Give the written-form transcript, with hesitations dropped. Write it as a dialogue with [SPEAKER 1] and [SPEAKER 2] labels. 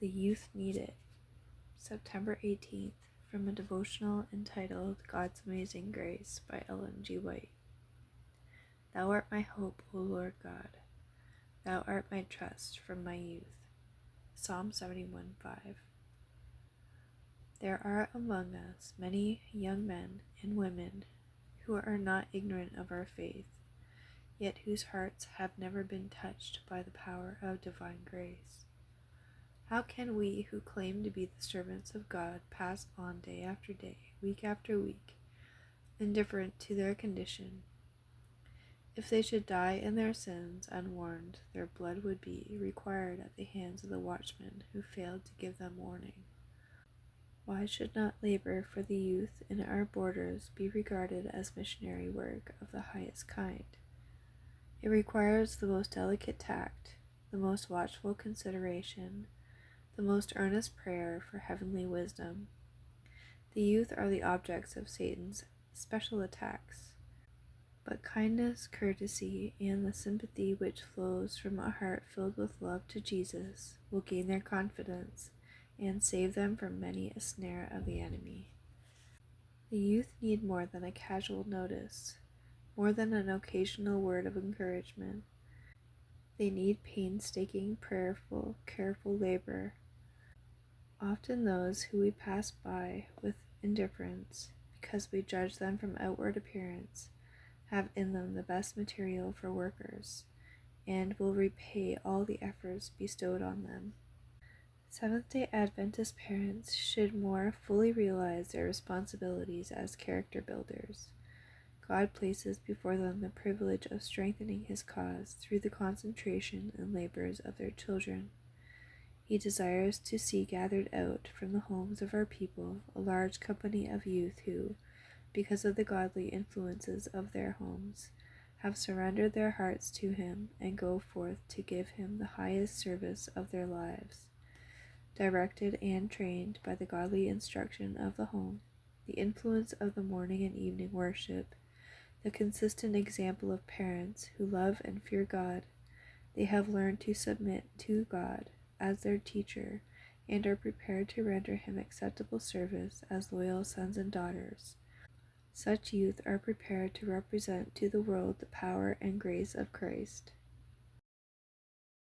[SPEAKER 1] The Youth Need It, September 18th, from a devotional entitled God's Amazing Grace by Ellen G. White. Thou art my hope, O Lord God. Thou art my trust from my youth. Psalm 71:5. There are among us many young men and women who are not ignorant of our faith, yet whose hearts have never been touched by the power of divine grace. How can we who claim to be the servants of God pass on day after day, week after week, indifferent to their condition? If they should die in their sins unwarned, their blood would be required at the hands of the watchmen who failed to give them warning. Why should not labor for the youth in our borders be regarded as missionary work of the highest kind? It requires the most delicate tact, the most watchful consideration, the most earnest prayer for heavenly wisdom. The youth are the objects of Satan's special attacks, but kindness, courtesy, and the sympathy which flows from a heart filled with love to Jesus will gain their confidence and save them from many a snare of the enemy. The youth need more than a casual notice, more than an occasional word of encouragement. They need painstaking, prayerful, careful labor. Often those who we pass by with indifference, because we judge them from outward appearance, have in them the best material for workers, and will repay all the efforts bestowed on them. Seventh-day Adventist parents should more fully realize their responsibilities as character builders. God places before them the privilege of strengthening His cause through the concentration and labors of their children. He desires to see gathered out from the homes of our people a large company of youth who, because of the godly influences of their homes, have surrendered their hearts to Him and go forth to give Him the highest service of their lives. Directed and trained by the godly instruction of the home, the influence of the morning and evening worship, the consistent example of parents who love and fear God, they have learned to submit to God as their teacher and are prepared to render Him acceptable service as loyal sons and daughters. Such youth are prepared to represent to the world the power and grace of Christ.